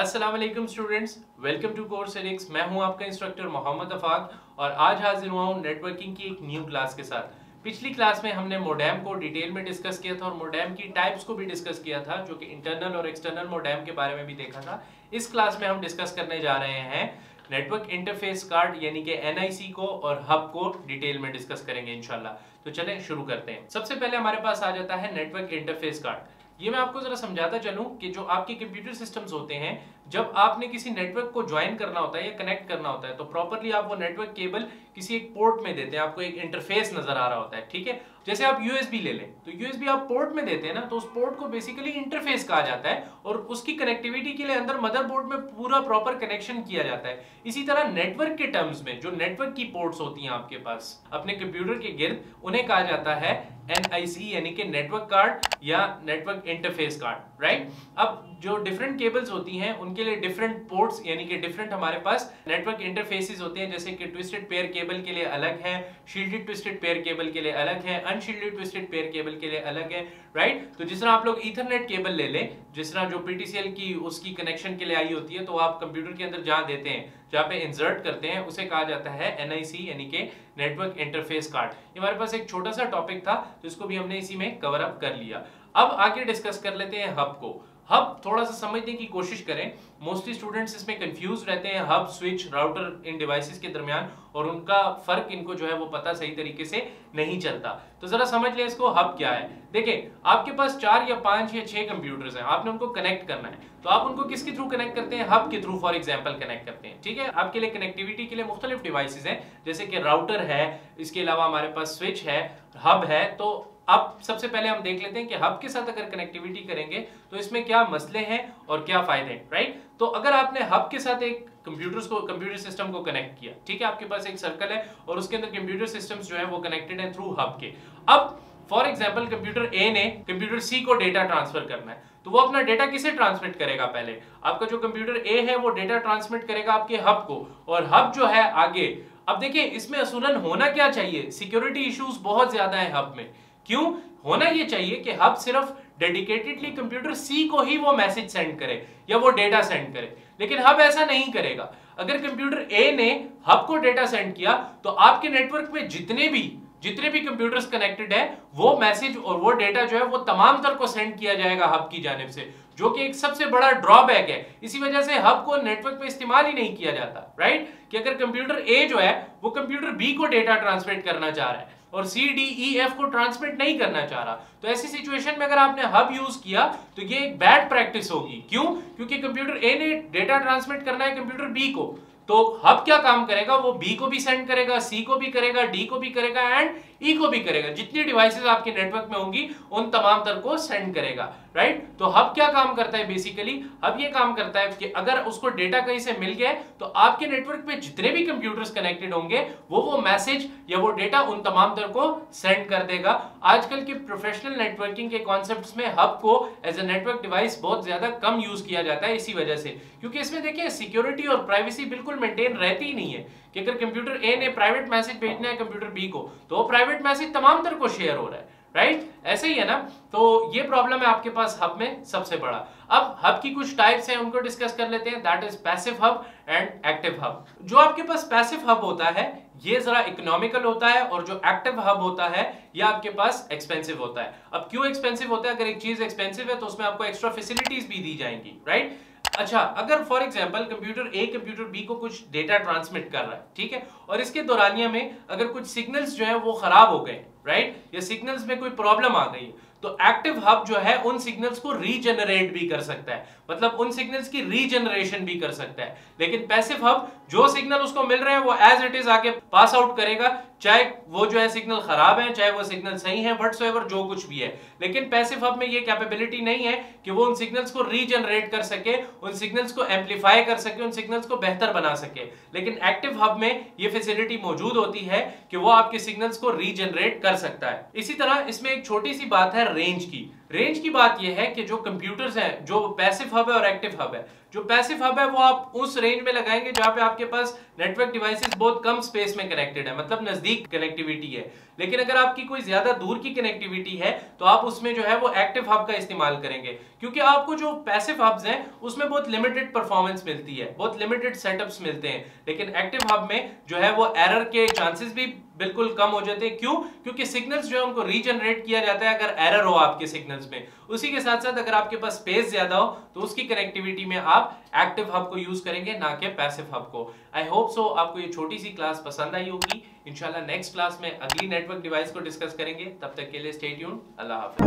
अस्सलाम वालेकुम students, welcome to course एरिक्स। मैं हूं आपका इंस्ट्रक्टर मोहम्मद अफाक और आज हाजिर हुआ हूं नेटवर्किंग की एक न्यू क्लास के साथ। पिछली क्लास में हमने मोडेम को डिटेल में डिस्कस किया था और मोडेम की टाइप्स को भी डिस्कस किया था, जो कि इंटरनल और एक्सटर्नल मोडेम के बारे में भी देखा था। इस क्लास में हम डिस्कस करने जा रहे हैं नेटवर्क इंटरफेस कार्ड यानी कि NIC को और हब को डिटेल में डिस्कस करेंगे इंशाल्लाह। तो चलें शुरू करते हैं। सबसे पहले हमारे पास आ जाता है नेटवर्क इंटरफेस कार्ड। ये मैं आपको जरा समझाता चलूं कि जो आपके कंप्यूटर सिस्टम्स होते हैं, जब आपने किसी नेटवर्क को ज्वाइन करना होता है या कनेक्ट करना होता है तो प्रॉपर्ली आप वो नेटवर्क केबल किसी एक पोर्ट में देते हैं। आपको एक इंटरफेस नजर आ रहा होता है, ठीक है। जैसे आप USB ले लें तो USB आप पोर्ट में देते हैं ना, तो उस पोर्ट को बेसिकली इंटरफेस कहा जाता है और उसकी कनेक्टिविटी के लिए अंदर मदरबोर्ड में पूरा प्रॉपर कनेक्शन किया जाता है। इसी तरह नेटवर्क के टर्म्स में जो नेटवर्क की पोर्ट्स होती हैं आपके पास अपने कंप्यूटर के गिर्द, उन्हें कहा जाता है NIC यानी कि नेटवर्क कार्ड या नेटवर्क इंटरफेस कार्ड, राइट। अब जो डिफरेंट केबल्स होती हैं उनके लिए डिफरेंट पोर्ट्स यानी कि डिफरेंट हमारे पास नेटवर्क इंटरफेसेस होते हैं। जैसे कि ट्विस्टेड पेयर केबल के लिए अलग है, शील्डेड ट्विस्टेड पेयर केबल के लिए अलग है, अनशील्डेड ट्विस्टेड पेयर केबल के लिए अलग है, राइट। तो जिस तरह आप लोग ईथरनेट केबल ले लें, जिस तरह जो PTCL की उसकी कनेक्शन के लिए आई होती है, तो आप कंप्यूटर के अंदर जहां देते हैं, जहां पे इंसर्ट करते हैं, उसे कहा जाता है NIC यानी कि नेटवर्क इंटरफेस कार्ड। ये हमारे पास एक छोटा सा टॉपिक था जिसको भी हमने इसी में कवर अप कर लिया। अब आगे डिस्कस कर लेते हैं हब को। हब थोड़ा सा समझने की कोशिश करें। मोस्टली स्टूडेंट्स इसमें कंफ्यूज रहते हैं हब, स्विच, राउटर इन डिवाइसेस के दरमियान, और उनका फर्क इनको जो है वो पता सही तरीके से नहीं चलता। तो जरा समझ लें इसको, हब क्या है। देखिए, आपके पास 4 या 5 या 6 कंप्यूटर्स हैं, आपने उनको कनेक्ट करना है, तो आप उनको किसके थ्रू कनेक्ट करते हैं? हब के थ्रू फॉर एग्जांपल कनेक्ट करते हैं, ठीक है। आपके लिए कनेक्टिविटी के लिए मुख्तलिफ डिवाइसेस हैं, जैसे कि राउटर है, इसके अलावा हमारे पास स्विच है, हब है। तो अब सबसे पहले हम देख लेते हैं कि हब के साथ अगर कनेक्टिविटी करेंगे तो इसमें क्या मसले हैं और क्या फायदे हैं, राइट। तो अगर आपने हब के साथ एक कंप्यूटर सिस्टम को कनेक्ट किया, ठीक है, आपके पास एक सर्कल है और उसके अंदर कंप्यूटर सिस्टम्स जो है वो कनेक्टेड है थ्रू हब के। अब फॉर एग्जांपल कंप्यूटर A ने कंप्यूटर C को डेटा ट्रांसफर करना है, तो वो अपना डेटा किसे ट्रांसमिट करेगा? पहले आपका जो कंप्यूटर A है वो डेटा ट्रांसमिट करेगा आपके हब को, और हब जो है आगे। अब देखिए, इसमें असूलन होना क्या चाहिए? सिक्योरिटी इश्यूज बहुत ज्यादा है हब में। क्यों होना ये चाहिए कि हब सिर्फ डेडिकेटेडली कंप्यूटर C को ही वो मैसेज सेंड करे या वो डेटा सेंड करे, लेकिन हब ऐसा नहीं करेगा। अगर कंप्यूटर A ने हब को डेटा सेंड किया तो आपके नेटवर्क में जितने भी कंप्यूटर्स कनेक्टेड है, वो मैसेज और वो डेटा जो है वो तमाम तर को सेंड किया जाएगा हब की जानिब से, जो कि एक सबसे बड़ा ड्रॉबैक है। इसी वजह से हब को नेटवर्क में इस्तेमाल ही नहीं किया जाता, राइट। कि अगर कंप्यूटर A जो है वो कंप्यूटर B को डेटा ट्रांसमिट करना चाह रहा है और C, D, E, F को ट्रांसमिट नहीं करना चाह रहा, तो ऐसी सिचुएशन में अगर आपने हब यूज किया तो ये एक बैड प्रैक्टिस होगी। क्यों? क्योंकि कंप्यूटर A ने डेटा ट्रांसमिट करना है कंप्यूटर B को, तो हब क्या काम करेगा? वो B को भी सेंड करेगा, C को भी करेगा, D को भी करेगा एंड E को भी करेगा। जितनी डिवाइसेस आपके नेटवर्क में होंगी उन तमाम तर को सेंड करेगा, राइट। तो हब क्या काम करता है? बेसिकली हब ये काम करता है कि अगर उसको डेटा कहीं से मिल गया तो आपके नेटवर्क पे जितने भी कंप्यूटर्स कनेक्टेड होंगे वो मैसेज या वो डेटा उन तमाम तर को सेंड कर देगा। आजकल के प्रोफेशनल नेटवर्किंग के कॉन्सेप्ट्स में हब को एज ए नेटवर्क डिवाइस बहुत ज्यादा कम यूज किया जाता है, इसी वजह से, क्योंकि इसमें देखिए सिक्योरिटी और प्राइवेसी बिल्कुल मेंटेन रहती ही नहीं है। कि अगर कंप्यूटर A ने प्राइवेट मैसेज भेजना है कंप्यूटर B को, तो वो प्राइवेट मैसेज तमाम तर को शेयर हो रहा है, राइट। ऐसे ही है ना। तो ये प्रॉब्लम है आपके पास हब में सबसे बड़ा। अब हब की कुछ टाइप्स हैं, उनको डिस्कस कर लेते हैं। That is passive hub and active hub. जो आपके पास पैसिव हब होता है ये जरा इकोनॉमिकल होता है, और जो एक्टिव हब होता है ये आपके पास एक्सपेंसिव होता है। अब क्यों एक्सपेंसिव होता है? अगर एक चीज एक्सपेंसिव है तो उसमें आपको एक्स्ट्रा फैसिलिटीज भी दी जाएंगी, राइट। अच्छा, अगर for example computer A computer B को कुछ डेटा ट्रांसमिट कर रहा है, ठीक है, और इसके दौरानिया में अगर कुछ सिग्नल्स जो है वो खराब हो गए, राइट, या सिग्नल्स में कोई प्रॉब्लम आ गई, तो एक्टिव हब जो है उन सिग्नल्स को रीजनरेट भी कर सकता है, मतलब उन सिग्नल्स की रीजनरेशन भी कर सकता है। लेकिन पैसिव हब जो सिग्नल उसको मिल रहे हैं वो एज इट इज आके पास आउट करेगा, चाहे वो जो है सिग्नल खराब है, चाहे वो सिग्नल सही है, व्हाटसोएवर जो कुछ भी है। लेकिन पैसिव हब में ये कैपेबिलिटी नहीं है कि वो उन सिग्नल्स को रीजनरेट कर सके, उन सिग्नल्स को एम्पलीफाई कर सके, उन सिग्नल्स को बेहतर बना सके। लेकिन एक्टिव हब में ये फैसिलिटी मौजूद होती है कि वो आपके सिग्नल्स को रीजनरेट कर सकता है। इसी तरह इसमें एक छोटी सी बात है रेंज की। रेंज की बात यह है कि जो कंप्यूटर्स हैं, जो पैसिव हब है और एक्टिव हब है, जो पैसिव हब है वो आप उस रेंज में लगाएंगे जहां पे आपके पास नेटवर्क डिवाइसेस बहुत कम स्पेस में कनेक्टेड है, मतलब नजदीक कनेक्टिविटी है। लेकिन अगर आपकी कोई ज्यादा दूर की कनेक्टिविटी है तो आप उसमें जो है वो एक्टिव हब का इस्तेमाल करेंगे, क्योंकि आपको जो पैसिव हब्स हैं उसमें बहुत लिमिटेड परफॉर्मेंस मिलती है, बहुत लिमिटेड सेटअप्स मिलते हैं। लेकिन एक्टिव हब में जो है वो एरर के चांसेस भी बिल्कुल कम हो जाते हैं। क्यों? क्योंकि सिग्नल्स जो है उनको रीजनरेट किया जाता है अगर एरर हो आपके सिग्नल्स में। उसी के साथ साथ अगर आपके पास स्पेस ज्यादा हो तो उसकी कनेक्टिविटी में आप एक्टिव हब को यूज करेंगे, ना कि पैसिव हब को। आई होप सो आपको ये छोटी सी क्लास पसंद आई होगी। इंशाल्लाह नेक्स्ट क्लास में अगली नेटवर्क डिवाइस को डिस्कस करेंगे। तब तक के लिए स्टे ट्यून्ड। अल्लाह हाफिज।